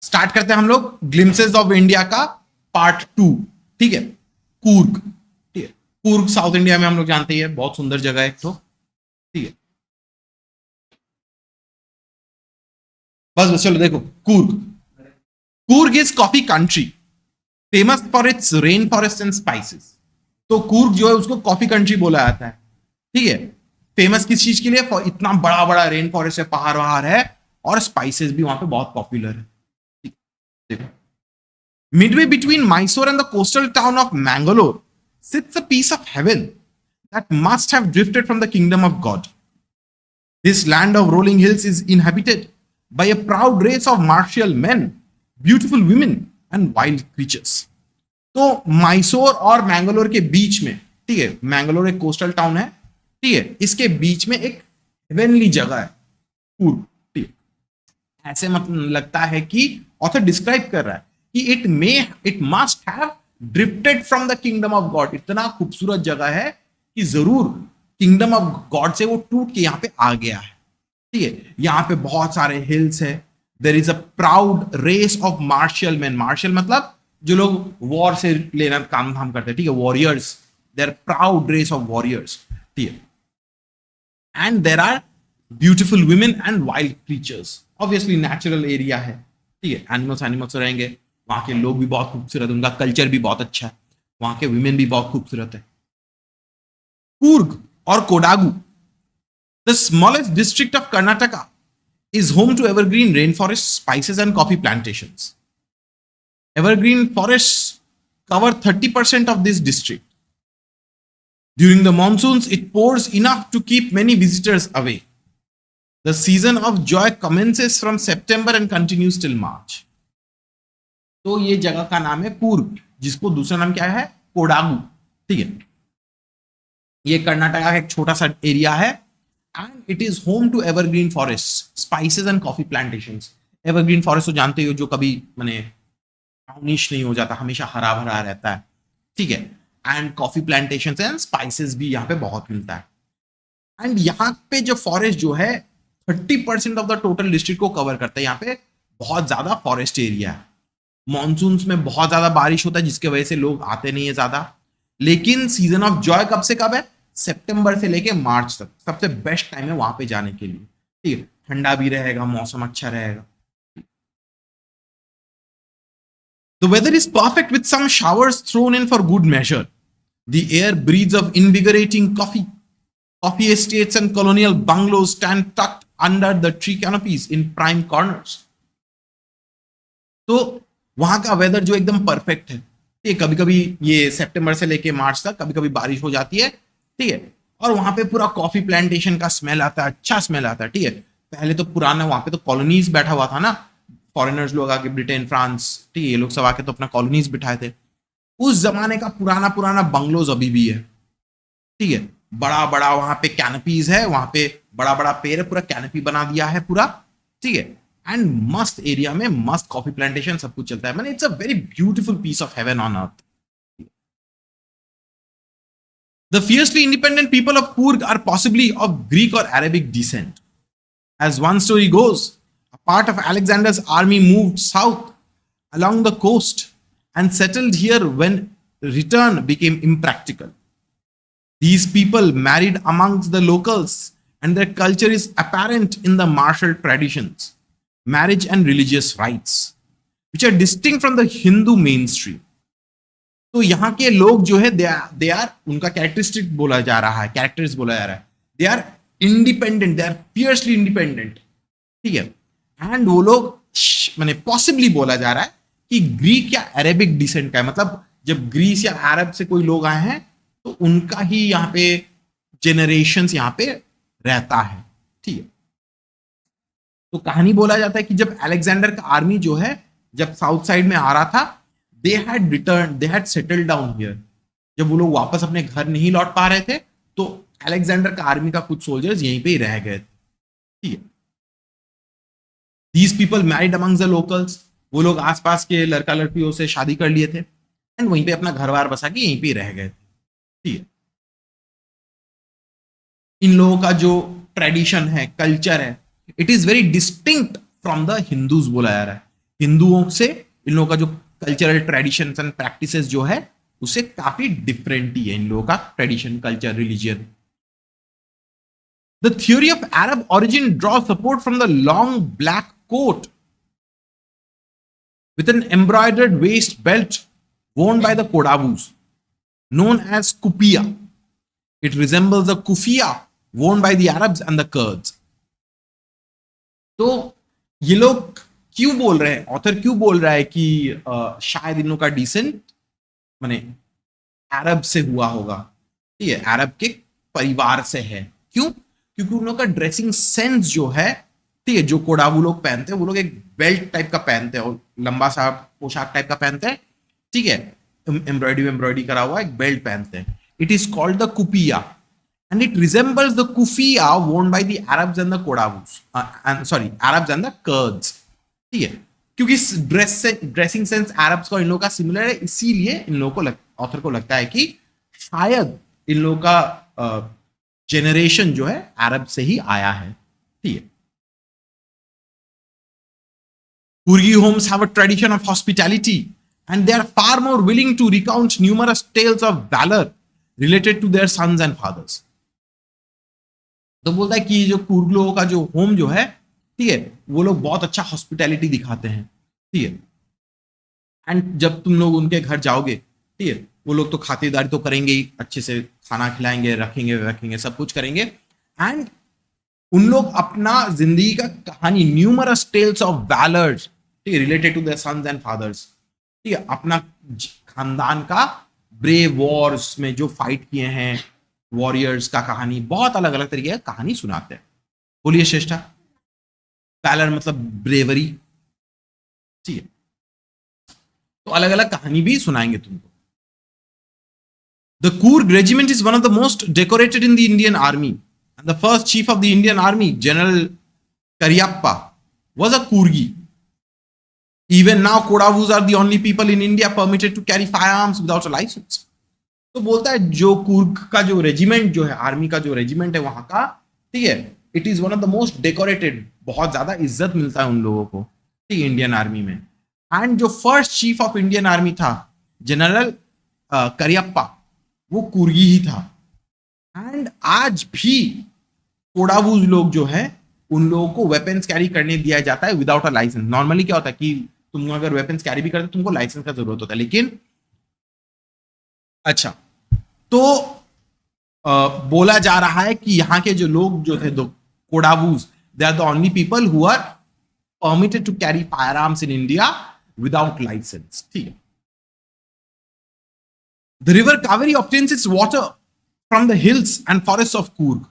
Start करते हैं हम लोग ग्लिम्सेस ऑफ इंडिया का पार्ट 2। ठीक है, कूर्ग। ठीक है, कूर्ग साउथ इंडिया में हम लोग जानते हैं, बहुत सुंदर जगह है एक तो। ठीक है, बस बस चलो देखो, Coorg. Coorg is coffee country famous for its rain forest and spices. तो कूर्ग जो है उसको कॉफी कंट्री बोला जाता है। ठीक है, फेमस किस चीज के लिए? फॉर इतना बड़ा बड़ा रेन फॉरेस्ट है, पहाड़ वहाड़ है, और स्पाइसेस भी वहां पे बहुत पॉपुलर है। देखो, midway between Mysore and the coastal town of Mangalore sits a piece of heaven that must have drifted from the kingdom of God. This land of rolling hills is inhabited by a proud race of martial men, beautiful women, and wild creatures. तो मैसूर और मैंगलोर के बीच में, ठीक है, मैंगलोर एक coastal town है, ठीक है, इसके बीच में एक हेवनली जगह है, कूर्ग। ठीक है, ऐसे मतलब लगता है कि ऑथर डिस्क्राइब कर रहा है कि it must have drifted from the kingdom of God. इतना खूबसूरत जगह है कि जरूर किंगडम ऑफ गॉड से वो टूट के यहाँ पे आ गया है। ठीक है, यहाँ पे बहुत सारे हिल्स है। There is a proud race of martial man. Martial मतलब जो लोग वॉर से लेना काम धाम करते हैं, ठीक है, warriors. They're proud race of warriors. ठीक है, and there are beautiful women and wild creatures. Obviously natural area है, ठीक है, एनिमल्स एनिमल्स रहेंगे। वहां के लोग भी बहुत खूबसूरत, उनका कल्चर भी बहुत अच्छा है, वहां के वुमेन भी बहुत खूबसूरत है। कूर्ग और Kodagu, the smallest district of Karnataka, is home to evergreen rainforests, spices, and coffee plantations. Evergreen forests cover 30% of this district. During the monsoons, it pours enough to keep many visitors away. The season of joy commences from September and continues till March. तो ये जगह का नाम है कूर्ग, जिसको दूसरा नाम क्या है? कोडागु। ठीक है, ये कर्नाटका का एक छोटा सा एरिया है, and it is home to evergreen forest, spices and coffee plantations. Evergreen forest तो जानते हो, जो कभी माने ब्राउनिश नहीं हो जाता, हमेशा हरा भरा रहता है। ठीक है, and coffee plantations and spices भी यहाँ पे बहुत मिलता है। एंड यहाँ पे जो फॉरेस्ट जो है 30% ऑफ द टोटल डिस्ट्रिक्ट को कवर करता है। यहाँ पे बहुत ज्यादा फॉरेस्ट एरिया है। मॉनसून्स में बहुत ज्यादा बारिश होता है, जिसकी वजह से लोग आते नहीं है ज्यादा। लेकिन सीजन ऑफ जॉय कब से कब है? सितंबर से लेके मार्च तक सबसे बेस्ट टाइम है वहां पे जाने के लिए। ठीक है, ठंडा भी रहेगा, मौसम अच्छा रहेगा। The weather is perfect with some showers thrown in for good measure. The air breathes of invigorating coffee. Coffee estates and colonial bungalows stand tucked under the tree canopies in prime corners. तो वहां का weather जो एकदम perfect है। ठीक है, कभी कभी ये सितंबर से लेके मार्च तक कभी कभी बारिश हो जाती है। ठीक है, और वहां पे पूरा कॉफी प्लांटेशन का स्मेल आता है, अच्छा स्मेल आता है। ठीक है, पहले तो पुराना वहां पे तो कॉलोनीज बैठा हुआ था ना, फॉरेनर्स लोग आके, ब्रिटेन फ्रांस, ठीक है, ये लोग सब आके तो अपना कॉलोनीज बिठाए थे। उस जमाने का पुराना पुराना बंगलोज अभी भी है। ठीक है, बड़ा बड़ा वहां पे कैनपीज है, वहां पे बड़ा बड़ा पेड़ है, पूरा कैनपी बना दिया है पूरा। ठीक है, एंड मस्त एरिया में मस्त कॉफी प्लांटेशन सब कुछ चलता है। मैंने it's a very beautiful piece of heaven on earth. The fiercely independent people of Coorg are possibly of Greek or Arabic descent. As one story goes, a part of Alexander's army moved south along the coast and settled here when return became impractical. These people married amongst the locals, and their culture is apparent in the martial traditions, marriage, and religious rites, which are distinct from the Hindu mainstream. तो यहाँ के लोग जो है they are उनका characteristic बोला जा रहा है, कैरेक्टर्स बोला जा रहा है। They are independent, they are fiercely independent. ठीक है, एंड वो लोग माने पॉसिबली बोला जा रहा है कि ग्रीक या अरेबिक डिसेंट का है। मतलब जब ग्रीस या अरब से कोई लोग आए हैं तो उनका ही यहाँ पे जेनरेशंस यहाँ पे रहता है। ठीक है, तो कहानी बोला जाता है कि जब अलेक्जेंडर का आर्मी जो है जब साउथ साइड में आ रहा था, they had returned, they had settled down here. जब वो लोग वापस अपने घर नहीं लौट पा रहे थे तो अलेक्जेंडर का आर्मी का कुछ सोल्जर्स यहीं पे ही रह गए थे। ठीक है, these people married amongst the locals, वो लोग आसपास के लड़का लड़कियों से शादी कर लिए थे, एंड वहीं पे अपना घर बार बसा के यहीं पे ही रह गए थे। ठीक है, इन लोगों का जो ट्रेडिशन है, कल्चर है, it is very distinct from the Hindus बोला जा रहा है। हिंदुओं से इन लोगों का जो कल्चरल ट्रेडिशंस एंड प्रैक्टिसेस जो है उससे काफी डिफरेंट ही है इन लोगों का tradition, culture, religion. The theory of Arab origin draws support from the long black coat with an embroidered waist belt worn by the Kodavus, known as kufiya. It resembles the kufiya worn by the Arabs and the Kurds. तो ये लोग क्यों बोल रहे हैं, author क्यों बोल रहा है कि शायद इन लोग का डिसेंट माने अरब से हुआ होगा, ठीक है, अरब के परिवार से है. क्यों? क्योंकि उन लोग का ड्रेसिंग सेंस जो है, ठीक है, जो कोडावू लोग पहनते हैं वो लोग एक बेल्ट टाइप का पहनते हैं और लंबा सा पोशाक टाइप का पहनते हैं, ठीक है, एम्ब्रॉयडरी करा हुआ एक बेल्ट पहनते हैं. It is called the kupya and it resembles the kufiya worn by the Arabs and the Kodavus, Arabs and the Kurds. ठीक है, क्योंकि ड्रेसिंग सेंस अरब्स का इन लोगों का सिमिलर है, इसीलिए इन लोगों को ऑथर को लगता है कि शायद इन लोगों का जेनरेशन जो है अरब से ही आया है. ठीक है. Kurgi homes have a tradition of hospitality and they are far more willing to recount numerous tales of valor related to their sons and fathers. तो बोलता है कि जो कुर्ग लोगों का जो होम जो है, ठीक है, वो लोग बहुत अच्छा हॉस्पिटैलिटी दिखाते हैं. ठीक है. एंड जब तुम लोग उनके घर जाओगे, ठीक है, वो लोग तो खातिरदारी तो करेंगे ही, अच्छे से खाना खिलाएंगे, रखेंगे सब कुछ करेंगे. एंड उन लोग अपना जिंदगी का कहानी, न्यूमरस टेल्स ऑफ वैलर्स, ठीक है, related to their sons and fathers, ठीक है, अपना खानदान का ब्रेव वॉर्स में जो फाइट किए हैं, वॉरियर्स का कहानी, बहुत अलग अलग तरीके का कहानी सुनाते हैं. बोलिए श्रेष्ठा. वैलर मतलब ब्रेवरी. ठीक है, तो अलग अलग कहानी भी सुनाएंगे तुमको. The Coorg regiment is one of the most decorated in the Indian army and the first chief of the Indian army general Cariappa was a Kurgi. Even now, Kodavus are the only people in India permitted to carry firearms without a license. तो बोलता है जो कुर्ग का जो regiment जो है, army का जो रेजिमेंट है वहां का, ठीक है, it is one of the most decorated, बहुत ज्यादा इज्जत मिलता है उन लोगों को, ठीक है, इंडियन आर्मी में. एंड जो first chief of Indian army था जनरल करियप्पा, वो कुर्गी ही था. एंड आज भी कोडावूज लोग जो है उन लोगों को वेपन्स कैरी करने दिया जाता है विदाउट अ लाइसेंस. नॉर्मली क्या होता है कि तुम अगर वेपन्स कैरी भी करते तुमको लाइसेंस का जरूरत होता है, लेकिन अच्छा, तो बोला जा रहा है कि यहाँ के जो लोग जो थे, दो Kodavas, they are the only people who are permitted to carry firearms in India without licence. ठीक है. The river Kaveri obtains its water from the hills and forest of Coorg.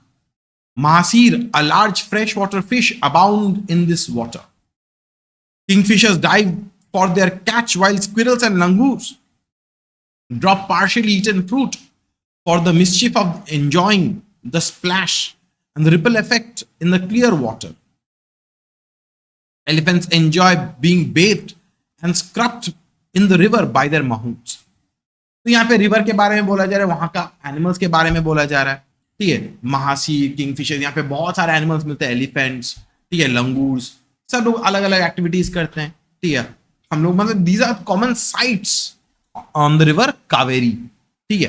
Mahasir, a large freshwater fish, abound in this water. Kingfishers dive for their catch, while squirrels and langurs drop partially eaten fruit for the mischief of enjoying the splash and the ripple effect in the clear water. Elephants enjoy being bathed and scrubbed in the river by their mahouts. तो यहाँ पे river के बारे में बोला जा रहा है, वहां का एनिमल्स के बारे में बोला जा रहा है. ठीक है, महासीर, किंगफिशर, यहाँ पे बहुत सारे एनिमल्स मिलते हैं, एलिफेंट्स, ठीक है, लंगूर्स, सब लोग अलग अलग एक्टिविटीज करते हैं. ठीक है, हम लोग मतलब these are common sites on the river Kaveri. ठीक है,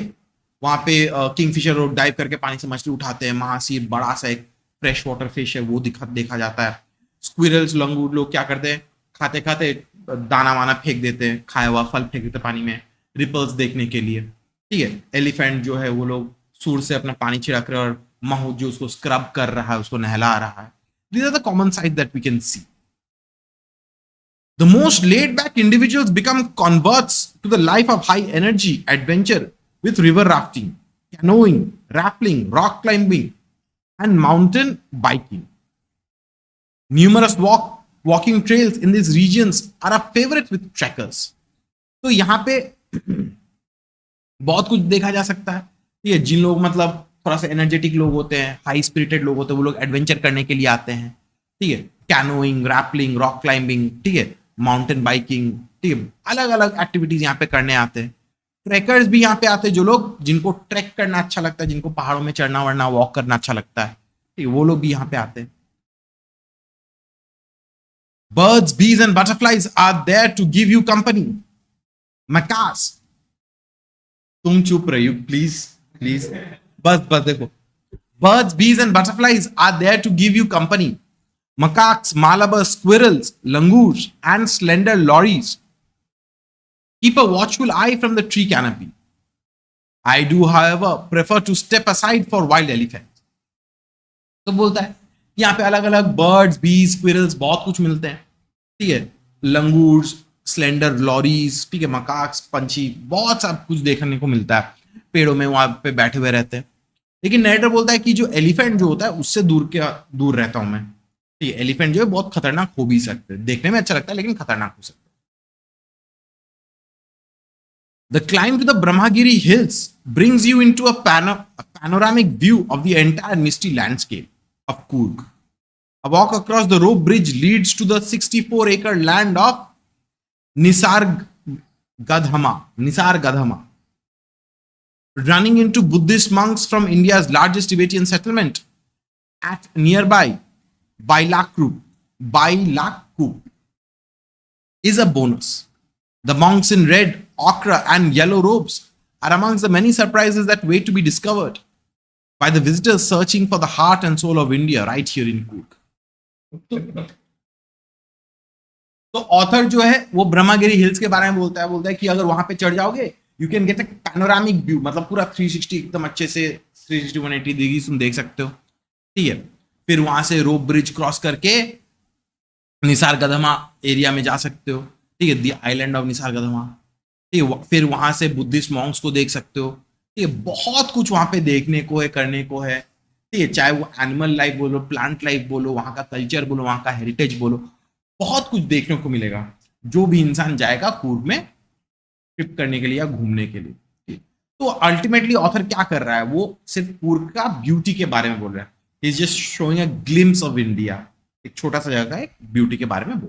वहां पे किंगफिशर लोग डाइव करके पानी से मछली उठाते हैं. महासीर बड़ा सा एक फ्रेश वाटर फिश है, वो देखा जाता है. स्क्विरल्स, लंगूर लोग क्या करते हैं, खाते खाते दाना वाना फेंक देते हैं, खाया हुआ फल फेंक देते पानी में, रिपल्स देखने के लिए. ठीक है, एलिफेंट जो है वो लोग सूर से अपना पानी छिड़क रहे, और महूत जो उसको स्क्रब कर रहा है, उसको नहला रहा है. These are the common sights that we can see. The most laid-back individuals become converts to the life of high energy adventure with river rafting, canoeing, rappelling, rock climbing, and mountain biking. Numerous walking trails in these regions are a favorite with trekkers. तो यहाँ पे बहुत कुछ देखा जा सकता है. ये जिन लोग मतलब थोड़ा सा एनर्जेटिक लोग होते हैं, हाई स्पिरिटेड लोग होते हैं, वो लोग एडवेंचर करने के लिए आते हैं. ठीक है, कैनोइंग, रैपलिंग, रॉक क्लाइंबिंग, ठीक है, माउंटेन बाइकिंग, ठीक है, अलग अलग एक्टिविटीज यहाँ पे करने आते हैं. ट्रैकर्स भी यहाँ पे आते हैं, जो लोग जिनको ट्रैक करना अच्छा लगता है, जिनको पहाड़ों में चढ़ना वढ़ना, वॉक करना अच्छा लगता है, ठीक है, वो लोग भी यहाँ पे आते हैं. Birds, bees, and butterflies are there to give you company. Macaques. तुम चुप रहियो प्लीज प्लीज. बस देखो. Birds, bees, and butterflies are there to give you company. Macaques, Malabar, squirrels, langurs, and slender lories keep a watchful eye from the tree canopy. I do, however, prefer to step aside for wild elephants. तो बोलता है यहाँ पे अलग अलग birds, बीज, squirrels बहुत कुछ मिलते हैं. ठीक है, लंगूर्स, स्लेंडर लॉरीज, ठीक है, मकाक्स, पंछी, बहुत सब कुछ देखने को मिलता है. पेड़ों में वहां पे बैठे हुए रहते हैं. लेकिन नरेटर बोलता है कि जो एलिफेंट जो होता है उससे दूर रहता हूं मैं. ठीक है, एलिफेंट जो है बहुत खतरनाक हो भी सकते हैं. देखने में अच्छा लगता है लेकिन खतरनाक हो सकता है. The climb to the Brahmagiri hills brings you into a panoramic view of the entire misty landscape of Coorg. A walk across the rope bridge leads to the 64-acre land of Nisargadhama, running into Buddhist monks from India's largest Tibetan settlement at nearby Bailakup is a bonus. The monks in red, ochre, and yellow robes are amongst the many surprises that wait to be discovered by the visitors searching for the heart and soul of India right here in Coorg. तो author जो है वो Brahmagiri hills के बारे में बोलता है कि अगर वहां पे चढ़ जाओगे you can get a panoramic view, मतलब पूरा 360 एकदम अच्छे से 360 180 डिग्री तुम देख सकते हो. ठीक है, फिर वहां से रोप ब्रिज क्रॉस करके निसारगढ़मा एरिया में जा सकते हो. ठीक है, द आइलैंड ऑफ निसारगढ़मा. ठीक है, फिर वहां से बुद्धिस्ट मॉन्क्स को देख सकते हो. ठीक है, बहुत कुछ वहां पे देखने को है, करने को है. ठीक है, चाहे वो एनिमल लाइफ बोलो, प्लांट लाइफ बोलो, वहां का कल्चर बोलो, वहां का हेरिटेज बोलो, बहुत कुछ देखने को मिलेगा जो भी इंसान जाएगा कूर्ग में ट्रिप करने के लिए या घूमने के लिए. तो अल्टीमेटली ऑथर क्या कर रहा है, वो सिर्फ कूर्ग का ब्यूटी के बारे में बोल रहा है. He is just showing a glimpse of India. एक छोटा सा जगह का एक ब्यूटी के बारे में बोल